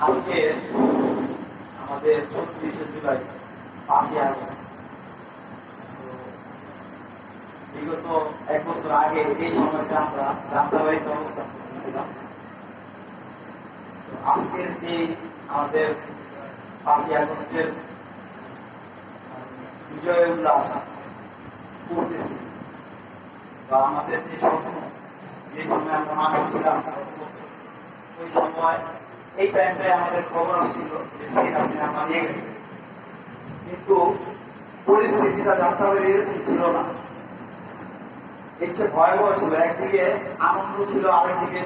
আজকে আমাদের ৩৪শে জুলাই ৫ই আগস্ট। বিগত এক বছর আগে এই সময়টা আমরা যাত্রাবাড়িতে অবস্থান করতেছিলাম। আজকের যে আমাদের ৫ই আগস্টের বিজয় উল্লাস করতেছি বা আমাদের যে স্বপ্ন, যে সময় আমরা মাঠে ছিলাম ওই সময় এই টাইমটায় আমাদের খবর আসছিল যে শেখ হাসিনা পালিয়ে গেছে, কিন্তু পরিস্থিতিটা যাত্রাবাড়ি এরকম ছিল না। এর চেয়ে ভয়াবহ ছিল। একদিকে আনন্দ ছিল, আরেকদিকে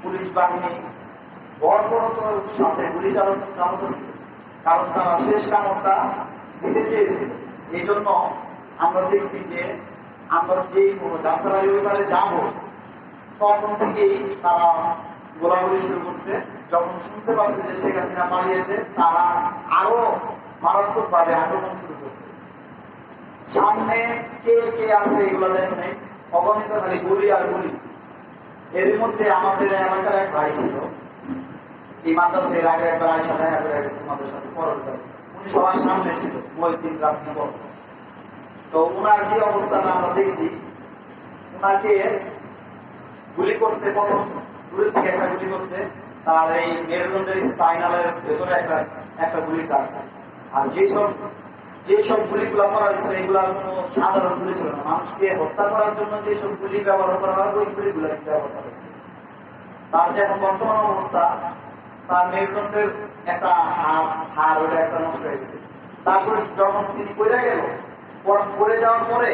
পুলিশ বাহিনী বর্বরতার সাথে গুলি চালাতেছিল, কারণ তারা শেষ কামড়টা দিতে চেয়েছিল। এই জন্য আমরা দেখছি যে আমরা যেই কোনো যাত্রাবাড়ি ওইবারে যাবো তখন থেকেই তারা গোলাগুলি শুরু করছে। যখন শুনতে পাচ্ছে যে শেখ হাসিনা পালিয়েছে, তারা আরো মারাত্মক ভাবে আক্রমণ শুরু করছে। সামনে কে কে আছে এগুলো দেখেন নাই, অগণিত খালি গুলি আর গুলি। এর মধ্যে আমাদের এলাকার এক ভাই ছিল, এই মাদ্রাসার আগে একবার আয়সা দেখা করে গেছে তোমাদের সাথে পড়াশোনা, উনি সবার সামনে ছিল মহিউদ্দিন রাব্বি বড়। তো উনার যে অবস্থাটা আমরা দেখছি, উনাকে গুলি করছে, প্রথম দূরের থেকে একটা গুলি করছে, তার এই মেরুদণ্ডের স্পাইনালের ভেতরে একটা গুলি কাটছে। আর যেসব গুলিগুলো করা হয়েছিল এগুলো কোনো সাধারণ গুলি ছিল না, মানুষকে হত্যা করার জন্য যেসব গুলি ব্যবহার করা হয় ওই গুলিগুলো ব্যবহার করা হয়েছে। তার যে এখন বর্তমান অবস্থা, তার মেরুদণ্ডের একটা হাড় ওটা একটা নষ্ট হয়ে গেছে। তারপরে যখন তিনি পড়ে গেল, পড়ে যাওয়ার পরে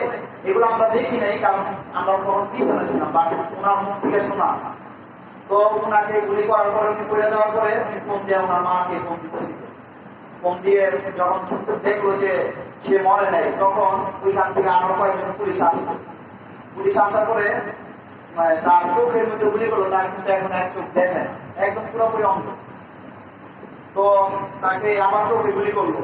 এগুলো আমরা দেখি নাই, কারণ আমরা তখন পিছনে ছিলাম, বাকি ওনার মুখ থেকে শোনা। তো ওনাকে গুলি করার পরে উনি পড়ে যাওয়ার পরে উনি ফোন দিয়ে ওনার মাকে ফোন দিতেছিল। ফোন দিয়ে যখন ছুটতে দেখলো যে সে মরে নাই, তখন ওইখান থেকে আরো কয়েকজন পুলিশ আসলো। পুলিশ আসার পরে তার চোখের মধ্যে গুলি করলো, তার কিন্তু এখন এক চোখ দেখে একদম পুরোপুরি অন্ধ। তো তাকে আবার চোখে গুলি করলো।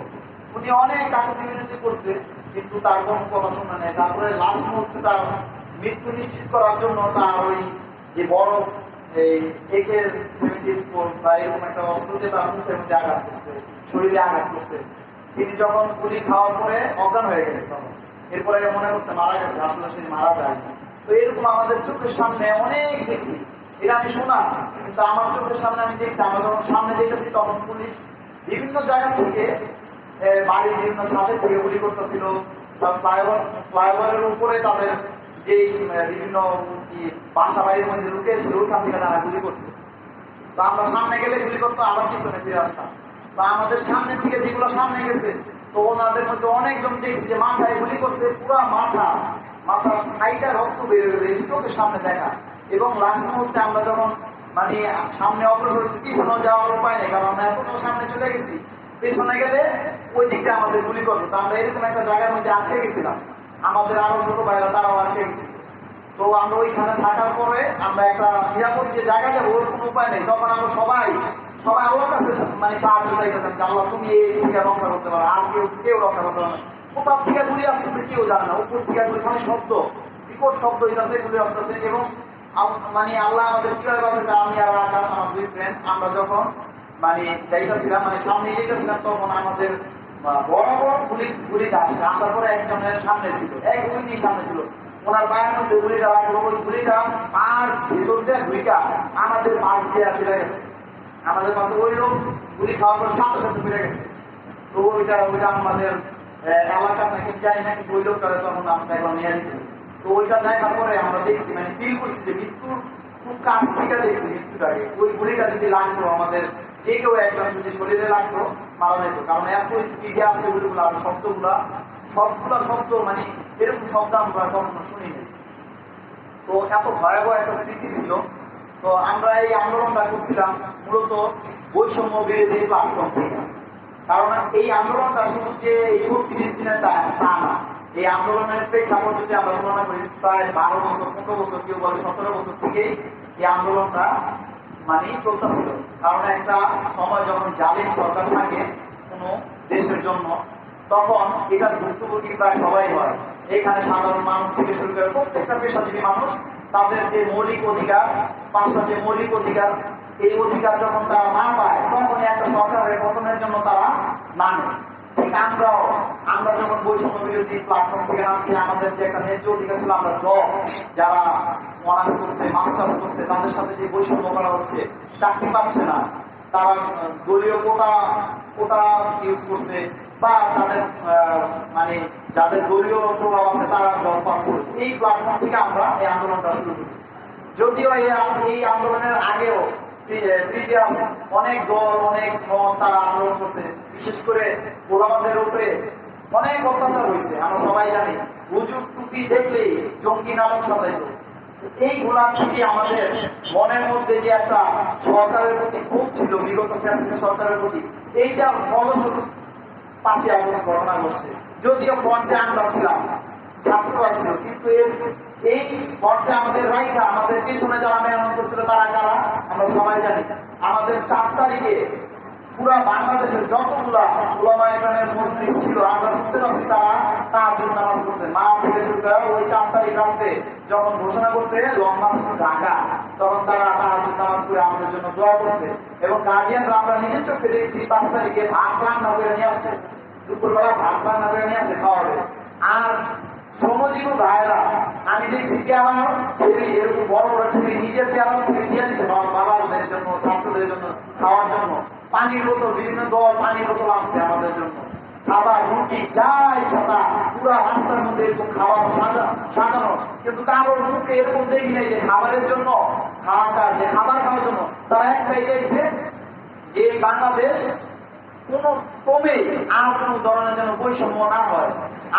উনি অনেক কাকুতি মিনতি করছে, কিন্তু তার কোনো কথা শোনা নেই। তারপরে লাস্ট মুহূর্তে তার মৃত্যু নিশ্চিত করার জন্য তার ওই যে বড় এই একের বা এরকম একটা অস্ত্রতে তার মুখের মধ্যে আঘাত করছে, শরীরে আঘাত করছে। তিনি যখন গুলি খাওয়ার পরে অজ্ঞান হয়ে গেছে, তখন এরপরে মনে করতে মারা গেছে, আসলে সে মারা যায়। তো এরকম আমাদের চোখের সামনে অনেক দেখছি, এটা আমি শোনা, কিন্তু আমার চোখের সামনে আমি দেখছি। আমরা যখন সামনে দেখেছি তখন পুলিশ বিভিন্ন জায়গা থেকে বাড়ির বিভিন্ন ছাদের থেকে গুলি করতেছিল। ফ্লাইওভারের উপরে তাদের যে বিভিন্ন বাসা বাড়ির মধ্যে লুকিয়েছিল ওইখান থেকে তারা গুলি করছে। তো আমরা সামনে গেলে গুলি করতো, আবার পিছনে ফিরে আসতাম। তো আমাদের সামনের দিকে যেগুলো সামনে গেছে, তো ওনাদের মধ্যে অনেকজন দেখছি যে মাথায় গুলি করছে, পুরা মাথার সাইডটা রক্ত বের হয়ে গেছে চোখের সামনে দেখা। এবং লাস্ট মুহূর্তে আমরা যখন মানে সামনে অগ্রসর, পিছনে যাওয়ার উপায় নেই, কারণ আমরা এত সামনে চলে গেছি, পেছনে গেলে ওই দিকটা আমাদের গুলি করবে। তো আমরা এরকম একটা জায়গার মধ্যে আটকে গেছিলাম, আমাদের আরো ছোট ভাইরা তারাও আটকে গেছিল। তো আমরা ওইখানে থাকার পরে আমরা একটা নিরাপদ যে জায়গা যাবো ওর কোনো উপায় নেই। তখন আমরা সবাই আল্লাহর কাছে মানে সাহায্য চাইতেছেন যে আল্লাহ তুমি এই থেকে রক্ষা করতে পারো, আর কেউ রক্ষা করতে পারো না। কোথাও থেকে গুলি আসতেছে কেউ জানে না, উপর থেকে গুলি মানে শব্দ, বিকট শব্দ হইতেছে, গুলি আসতেছে। এবং মানে আল্লাহ আমাদের কিভাবে বাঁচাচ্ছে, আমি আর আকাশ আমার দুই ফ্রেন্ড আমরা যখন মানে যাইতেছিলাম, মানে সামনে যেতেছিলাম, তখন আমাদের বড় গুলিটা আসছে। আসার পরে একজনের সামনে ছিল, এক উইনি সামনে ছিল, ওনার পায়ের মধ্যে গুলিটা লাগলো। ওই গুলিটা পার ভেতর দিয়ে ঢুইকা আমাদের পাশ দিয়ে ফিরে গেছে। আমাদের পাশে ওই লোক গুলি খাওয়ার পর সাথে সাথে ফিরে গেছে। তো ওইটা আমাদের এলাকার নাকি যাই না, কিন্তু ওই লোকটা তখন আমরা এখন নিয়ে দিতেছি। তো ওইটা দেখার পরে আমরা দেখছি, মানে ফিল করছি যে মৃত্যুর খুব কাছ থেকে দেখছি মৃত্যুটাকে। ওই গুলিটা যদি লাগতো আমাদের যে কেউ একজন যদি শরীরে লাগতো, মারা যেত। কারণ এত স্পিডে আসলে গুলিগুলো আর সবগুলা শব্দ মানে এরকম শব্দ আমরা কখনো শুনিনি। তো এত ভয়াবহ একটা স্মৃতি ছিল। তো আমরা এই আন্দোলনটা করছিলাম মূলত বৈষম্য বিরোধী প্ল্যাটফর্ম থেকে। কারণ এই আন্দোলনটা শুধু যে ৩৬ দিনের তা না, এই আন্দোলনের প্রেক্ষাপট যদি আমরা তুলনা করি, প্রায় ১২ বছর ১৫ বছর, কেউ বলে ১৭ বছর থেকেই এই আন্দোলনটা মানে চলতেছিল। কারণ একটা সময় যখন জালিম সরকার থাকে কোনো দেশের জন্য, তখন এটার ভুক্তভোগী প্রায় সবাই হয়। এখানে সাধারণ মানুষ থেকে শুরু করে প্রত্যেকটা পেশাজীবী মানুষ তাদের যে মৌলিক অধিকার, ৫টা যে মৌলিক অধিকার এই অধিকার যখন তারা না পায় তখনই একটা সরকারের পতনের জন্য তারা নামে। ঠিক আমরা যখন বৈষম্য বিরোধী প্ল্যাটফর্ম থেকে নামছি, আমাদের যে একটা ন্যায্য অধিকার ছিল, আমরা যারা অনার্স করছে, মাস্টার্স করছে, তাদের সাথে যে বৈষম্য করা হচ্ছে, চাকরি পাচ্ছে না, তারা দলীয় কোটা ইউজ করছে, বা তাদের মানে যাদের দলীয় প্রভাব আছে তারা জব পাচ্ছে। এই প্ল্যাটফর্ম থেকে আমরা এই আন্দোলনটা শুরু করি। যদিও এই আন্দোলনের আগেও প্রিভিয়াস অনেক দল, অনেক মত তারা আন্দোলন করছে। বিশেষ করে ওলামাদের উপরে অনেক অত্যাচার হয়েছে, আমরা সবাই জানি। হুজুর টুপি দেখলেই জঙ্গি নাটক সাজাইত। এইগুলার থেকে আমাদের মনের মধ্যে যে একটা সরকারের প্রতি ক্ষোভ ছিল, বিগত ফ্যাসিস্ট সরকারের প্রতি, এইটার ফলস্বরূপ 5ই আগস্ট ঘটনা ঘটছে। যদিও ফ্রন্টে আমরা ছিলাম, ছাত্ররা ছিল, কিন্তু এই ফ্রন্টে আমাদের রাইখা আমাদের পেছনে যারা মেহনত করছিল তারা কারা আমরা সবাই জানি। আমাদের 4 তারিখে পুরা বাংলাদেশের যতগুলা উলামা ইকরামের মজলিস ছিল, আমরা শুনতে পাচ্ছি তারা তাহাজ্জুদ নামাজ পড়ছে। মা থেকে শুরু করে ওই 4 তারিখ রাতে যখন ঘোষণা করছে লং মার্চ টু ঢাকা, তখন তারা তাহাজ্জুদ নামাজ পড়ে আমাদের জন্য দোয়া করছে। এবং গার্ডিয়ানরা আমরা নিজের চোখে দেখছি 5 তারিখে ভাত রান্না করে নিয়ে আসছে, দুপুরবেলা ভাত রান্না করে নিয়ে আসে খাওয়াবে। আর শ্রমজীবী ভাইয়েরা আমি দেখছি পেয়ারা ঠেলি, এরকম বড় বড় ঠেলি, নিজের পেয়ারা ঠেলি দিয়ে দিচ্ছে বাবাদের জন্য, ছাত্রদের জন্য খাওয়ার জন্য। পানির বোতল, বিভিন্ন দল পানির বোতল আসছে আমাদের জন্য, খাবার, রুটি, যা ইচ্ছা তা পুরা রাস্তার মধ্যে এরকম খাবার সাজানো। কিন্তু কারোর মুখে এরকম দেখি নাই যে খাবারের জন্য, যে খাবার খাওয়ার জন্য তারা একটাই দেখছে যে বাংলাদেশ কোনো ক্রমে আর কোন ধরনের যেন বৈষম্য না হয়।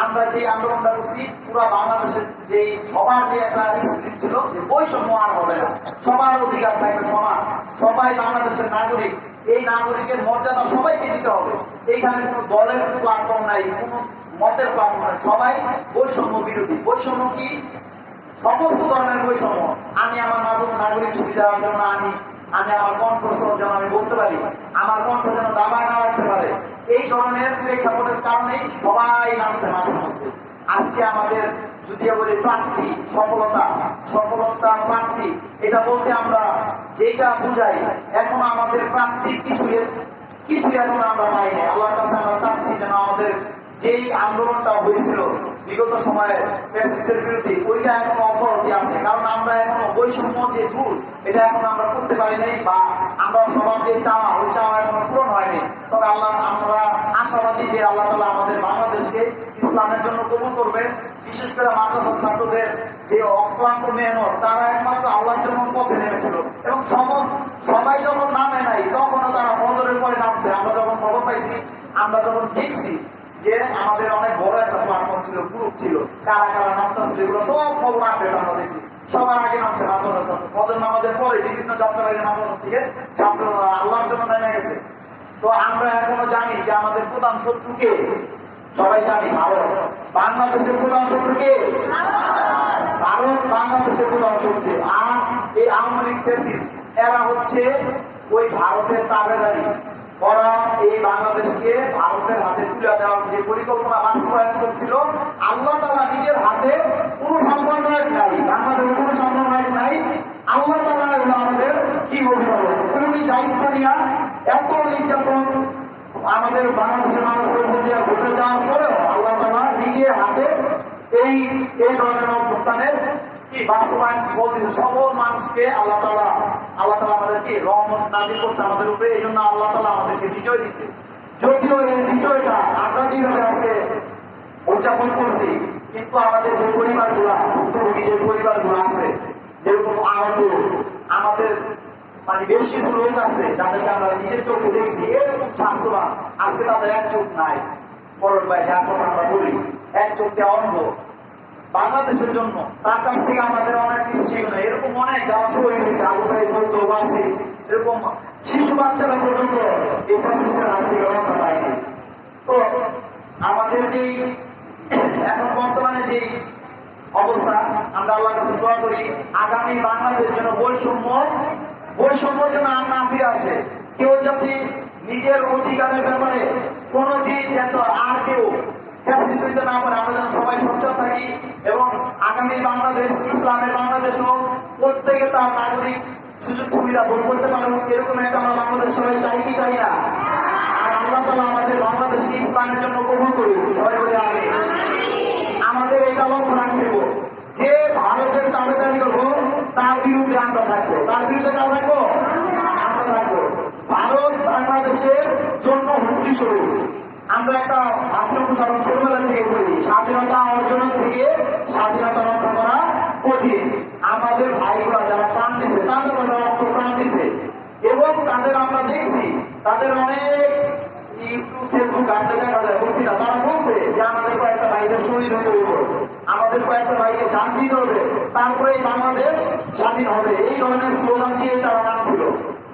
আমরা যে আন্দোলনটা করছি, পুরো বাংলাদেশের যে সবার যে একটা স্পিরিট ছিল যে বৈষম্য আর হবে না, সবার অধিকার থাকবে সমান, সবাই বাংলাদেশের নাগরিক, এই নাগরিকের মর্যাদা সবাইকে দিতে হবে। এইখানে কোনো দলের প্ল্যাটফর্ম নাই, কোনো মতের প্ল্যাটফর্ম নাই, সবাই বৈষম্য বিরোধী। বৈষম্য কি? সমস্ত ধরনের বৈষম্য। আমি আমার নাগরিক সুবিধার জন্য আমি আমার কণ্ঠস্বর যেন আমি বলতে পারি, আমার কণ্ঠ যেন দাবায় না রাখতে পারে, এই ধরনের প্রেক্ষাপটের কারণেই সবাই নামছে মাঠের মধ্যে। আজকে আমাদের যদি বলি প্রাপ্তি, সফলতা প্রাপ্তি, এটা বলতে আমরা যেটা বুঝাই, এখন আমাদের প্রাপ্তির কিছুই এখন আমরা পাই না। আল্লাহর কাছে আমরা চাচ্ছি যেন আমাদের যেই আন্দোলনটা হয়েছিল বিগত সময়ে ফ্যাসিস্টের বিরুদ্ধে, ওইটা এখনো অব্যাহতি আছে। কারণ আমরা এখনো বৈষম্য যে দূর, এটা এখন আমরা করতে পারি নাই, বা আমরা সবার যে চাওয়া, ওই চাওয়া এখনো পূরণ হয়নি। তবে আমরা আশাবাদী যে আল্লাহ তাআলা আমাদের বাংলাদেশকে ইসলামের জন্য কবুল করবে। বিশেষ করে মাদ্রাসা ছাত্রদের যে অক্লান্ত মেহনত, তারা একমাত্র আল্লাহর জন্য পথে নেমেছিল। এবং সবাই যখন নামে নাই, তখনও তারা ফজরের পরে নামছে। আমরা যখন খবর পাইছি, আমরা যখন দেখছি যে আমাদের অনেক বড় একটা প্ল্যাটফর্ম ছিল, গ্রুপ ছিল, কারা কারা নামতা ছিল, এগুলো সব খবর আপডেট আমরা দেখছি। সবার আগে নামছে মাদ্রাসা ছাত্র, ফজর নামাজের পরে বিভিন্ন যাত্রাবাড়ি মাদ্রাসা থেকে ছাত্ররা আল্লাহর জন্য নেমে গেছে। তো আমরা এখনো জানি যে আমাদের প্রধান শত্রুকে, সবাই জানি ভারত। বাংলাদেশের প্রধান শত্রুকে ভারত, বাংলাদেশের প্রধান শত্রু। আর এই আওয়ামী লীগ ফ্যাসিস্ট, এরা হচ্ছে ওই ভারতের তাবেদারি। ওরা এই বাংলাদেশকে ভারতের হাতে তুলে দেওয়ার যে পরিকল্পনা বাস্তবায়ন করছিল, আল্লাহ তাআলা নিজের হাতে কোনো সমন্বয় নাই, বাংলাদেশের কোনো সমন্বয় নাই। আল্লাহ তাআলা হলো আমাদের কি অভিভাবক। উনি দায়িত্ব নিয়ে এত নির্যাতন আমাদের বাংলাদেশের মানুষের প্রতি ঘটে যাওয়ার পরেও আল্লাহ তাআলা নিজের হাতে এই ধরনের অভ্যুত্থানের কি বাস্তবায়ন বলতেছে। সকল মানুষকে আল্লাহ তাআলা আমাদের কি রহমত নাযিল করছে আমাদের উপরে। এই জন্য আল্লাহ তাআলা আমাদেরকে বিজয় দিচ্ছে। যদিও এই বিজয়টা আমরা যেভাবে আজকে উদযাপন করছি, কিন্তু আমাদের যে পরিবারগুলা, ভুক্তভোগী যে পরিবারগুলো আছে, যেরকম আমাদের মানে বেশ কিছু লোক আছে যাদেরকে আমরা নিজের চোখে দেখছি, এরকম স্বাস্থ্যবান, আজকে তাদের এক চোখ নাই। পরের ভাই যার কথা আমরা বলি, এক চোখে অন্ধ। বাংলাদেশের জন্য তার কাছ থেকে আমাদের অনেক কিছু শিখবে। এরকম অনেক যারা শহীদ হয়েছে, আবু সাইদ বলতো আছে, এরকম শিশু বাচ্চারা পর্যন্ত এই ফ্যাসিস্টের হাত থেকে রক্ষা পায়নি। তো আমাদের যে এখন বর্তমানে যে অবস্থা, আমরা আল্লাহর কাছে দোয়া করি আগামী বাংলাদেশের জন্য বৈষম্য যেন আর না ফিরে আসে। কেউ যাতে নিজের অধিকারের ব্যাপারে কোনোদিন যেন আর কেউ ফ্যাসিস্ট হইতে না পারে, আমরা যেন সবাই সচ্ছল থাকি। এবং আগামী বাংলাদেশ ইসলামের বাংলাদেশ হোক, প্রত্যেকে তার নাগরিক সুযোগ সুবিধা ভোগ করতে পারুক, এরকম একটা আমরা বাংলাদেশ সবাই চাই কি চাই না? আর আল্লাহ তাআলা আমাদের বাংলাদেশকে ইসলামের জন্য কবুল করুক, সবাই বলে আমিন। আমাদের এটা লক্ষ্য রাখতে হবে যে ভারতের দাবিদারি করবো তার বিরুদ্ধে আমরা থাকবো। তার বিরুদ্ধে কারা থাকবো? আমরা থাকবো। ভারত বাংলাদেশের জন্য হুমকি স্বরূপ। আমরা একটা আত্মপ্রসারণ ছোটবেলা থেকে করি, স্বাধীনতা অর্জন থেকে স্বাধীনতা রক্ষা করা কঠিন। আমাদের ভাইগুলা যারা প্রাণ দিছে, তাদের রক্ত প্রাণ দিছে, এবং তাদের আমরা দেখছি তাদের অনেক ইউটিউব ফেসবুক ঘাটলে দেখা যায় বক্তৃতা, তারা বলছে যে আমাদের কয়েকটা ভাইদের শহীদ হতে হবে, আমাদের কয়েকটা ভাইকে জান দিতে হবে, তারপরে এই বাংলাদেশ স্বাধীন হবে। এই ধরনের স্লোগান দিয়ে তারা মানছিল।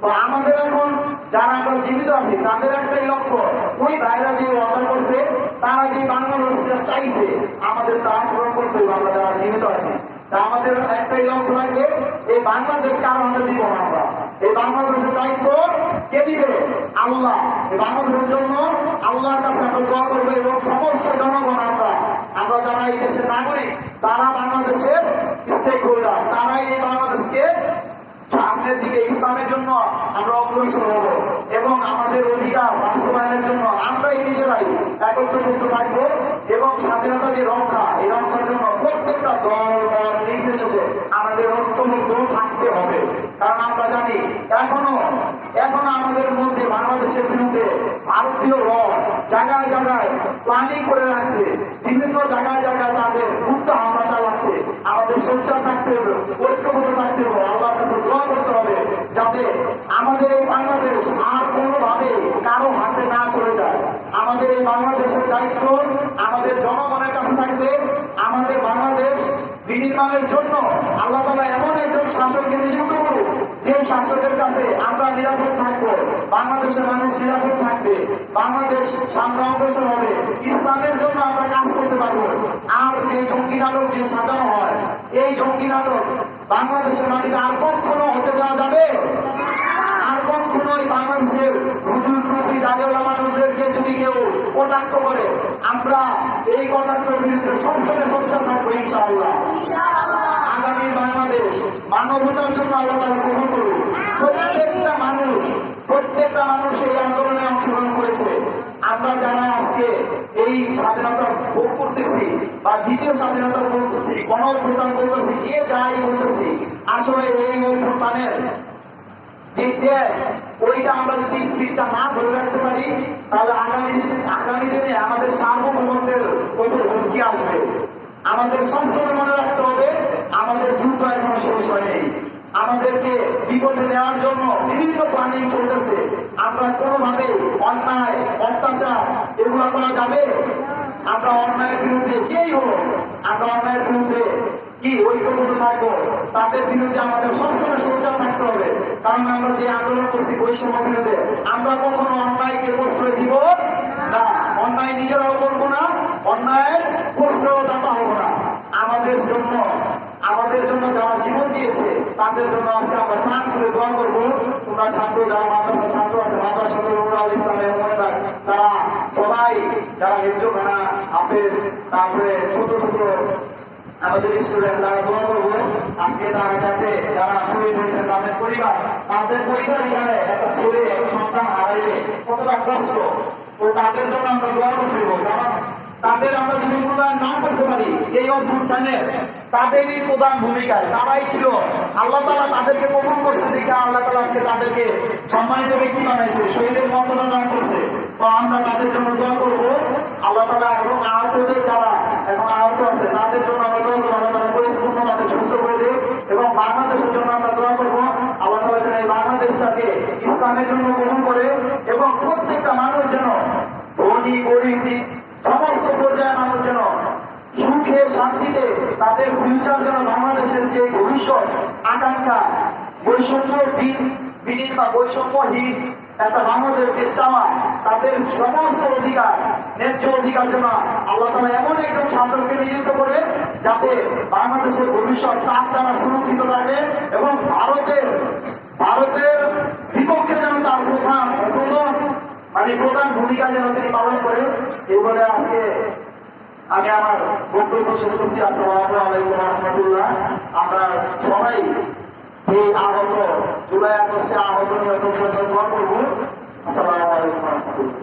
তো আমাদের এখন যারা আমরা জীবিত আছি তাদের একটাই লক্ষ্য, ওই ভাইরা যে ওয়াদা করছে, তারা যে বাংলাদেশ চাইছে, আমাদের তা পূরণ করতে হবে। আমরা যারা জীবিত আছি আমাদের একটাই লক্ষ্য লাগবে, এই বাংলাদেশ কারো হাতে দিব না আমরা। এই বাংলাদেশের দায়িত্ব কে দিবে? আল্লাহ। এই বাংলাদেশের জন্য আল্লাহর কাছে আমরা দোয়া করবো, এবং সমস্ত জনগণ আমরা যারা এই দেশের নাগরিক, তারা বাংলাদেশের স্টেক হোল্ডার, তারাই এই বাংলাদেশকে সামনের দিকে ইসলামের জন্য আমরা অগ্রসর হব, এবং আমাদের অধিকার বাস্তবায়নের জন্য আমরাই নিজেরাই একত্রিত থাকবো, এবং স্বাধীনতা যে রক্ষা, এই রক্ষার জন্য প্রত্যেকটা দল নির্বিশেষে আমাদের ঐক্যবদ্ধ থাকতে হবে। কারণ আমরা জানি এখনো আমাদের মধ্যে বাংলাদেশের বিরুদ্ধে ভারতীয় র জায়গায় জায়গায় প্ল্যানিং করে রাখছে, বিভিন্ন জায়গায় জায়গায় তাদের গুপ্ত হামলা চালাচ্ছে। আমাদের সোচ্চার থাকতে হবে, ঐক্যবদ্ধ থাকতে হবে, আল্লাহর কাছে দোয়া করতে হবে যাতে আমাদের এই বাংলাদেশ আর কোনোভাবে কারো হাতে না চলে যায়। আমাদের এই বাংলাদেশের দায়িত্ব আমাদের জনগণের কাছে থাকবে। আমাদের বাংলাদেশ বিনির্মাণের জন্য আল্লাহ তাআলা এমন একজন শাসককে নিযুক্ত করুক, যে শাসকের কাছে আমরা নিরাপদ থাকবো, বাংলাদেশের মানুষ নিরাপদ থাকবে, বাংলাদেশ সামনে অগ্রসর হবে, ইসলামের জন্য আমরা কাজ করতে পারবো। আর যে জঙ্গি নাটক যে সাজানো হয়, এই জঙ্গি নাটক বাংলাদেশের মাটিতে আর কখনো হতে দেওয়া যাবে। আর কখনোই বাংলাদেশের হুজুর টুপি দাড়িওয়ালা মানুষদেরকে যদি কেউ কটাক্ষ করে, আমরা এই কটাক্ষের বিরুদ্ধে সবসময় সোচ্চার থাকবো ইনশাআল্লাহ। আগামী বাংলাদেশ মানবতার জন্য আল্লাহ তাআলা কবুল করুন। প্রত্যেকটা মানুষ এই আন্দোলনে অংশগ্রহণ করেছে। আমরা যারা আজকে এই স্বাধীনতা ভোগ করতেছি বা দ্বিতীয় স্বাধীনতা বলতেছি, গণ অভ্যুত্থান বলতেছি, যে যাই বলতেছি, আসলে এই অভ্যুত্থানের যে ওইটা আমরা যদি স্পিডটা না ধরে রাখতে পারি, তাহলে আগামী দিনে আমাদের সার্বভৌমত্বের উপর হুমকি আসবে। আমাদের সবসময় মনে রাখতে হবে, আমাদের যুদ্ধ এখনো শেষ হয়নি। আমাদেরকে বিপদে নেওয়ার জন্য বিভিন্ন প্ল্যানিং চলতেছে। আমরা কোনোভাবে অন্যায় অত্যাচার এগুলো করা যাবে? আমরা অন্যায়ের বিরুদ্ধে যেই হোক, আমরা অন্যায়ের বিরুদ্ধে কি ঐক্যবদ্ধ থাকবো, তাদের বিরুদ্ধে আমাদের সবসময় সোচ্চার থাকতে হবে। কারণ আমরা যে আন্দোলন করছি বৈষম্য বিরুদ্ধে, আমরা কখনো অন্যায়কে প্রশ্রয় দিব না, অন্যায় নিজেরাও করবো না, অন্যায়ের প্রশ্রয় দাতা হবো না। আমাদের জন্য যারা জীবন দিয়েছে তাদের জন্য আজকে আমরা প্রাণ খুলে দোয়া করবো। তোমরা ছাত্র, যারা মাদ্রাসার ছাত্র আছে, মাদ্রাসা তারা সবাই, যারা হেফজখানা হাফেজ, তারপরে ছোট ছোট আমাদের স্টুডেন্ট, তারা দোয়া করবো আজকে তারা যাতে যারা শহীদ হয়েছেন তাদের পরিবার এখানে একটা ছেলে একটা সন্তান হারাইলে কতটা কষ্ট, তো তাদের জন্য আমরা দোয়া করতে দেবো। কারণ তাদের আমরা যদি মূল্যায়ন না করতে পারি, এই অভ্যুত্থানের তাদেরই প্রধান ভূমিকায় তারাই ছিল। আল্লাহ তাআলা তাদেরকে কবুল করছে দেখে আল্লাহ তাআলা আজকে তাদেরকে সম্মানিত ব্যক্তি বানাইছে, শহীদের মর্যাদা দান করছে। তো আমরা তাদের জন্য দোয়া করবো আল্লাহ তাআলা, এবং আহতদের যারা এখন আহত আছে তাদের জন্য আমরা দোয়া করবো আল্লাহ তাআলা পরিপূর্ণ তাদের সুস্থ করে দেয়। এবং বাংলাদেশের জন্য আমরা দোয়া করবো আল্লাহ তাআলা যেন এই বাংলাদেশটাকে ইসলামের জন্য কবুল করে, এবং প্রত্যেকটা মানুষ যেন ধনী গরিব সমস্ত পর্যায়ের মানুষ যেন সুখে শান্তিতে তাদের ফিউচার যেন বাংলাদেশের যে ভবিষ্যৎ আকাঙ্ক্ষা, বৈষম্যহীন একটা বাংলাদেশকে চাওয়া, তাদের সমস্ত অধিকার, ন্যায্য অধিকার যেন আল্লাহ তাআলা এমন একজন শাসককে নিযুক্ত করে যাতে বাংলাদেশের ভবিষ্যৎ তার দ্বারা সুরক্ষিত থাকে, এবং ভারতের বিপক্ষে যেন তার প্রধান ভূমিকা যেন তিনি পালন করেন। এই বলে আজকে আমি আমার বক্তব্য শেষ করছি। আসসালামু আলাইকুম ওয়া রাহমাতুল্লাহ। আমরা সবাই এই আহত জুলাই আগস্টে আহত নিহত দোয়া করবো। আসসালামু আলাইকুম ওয়া রাহমাতুল্লাহ।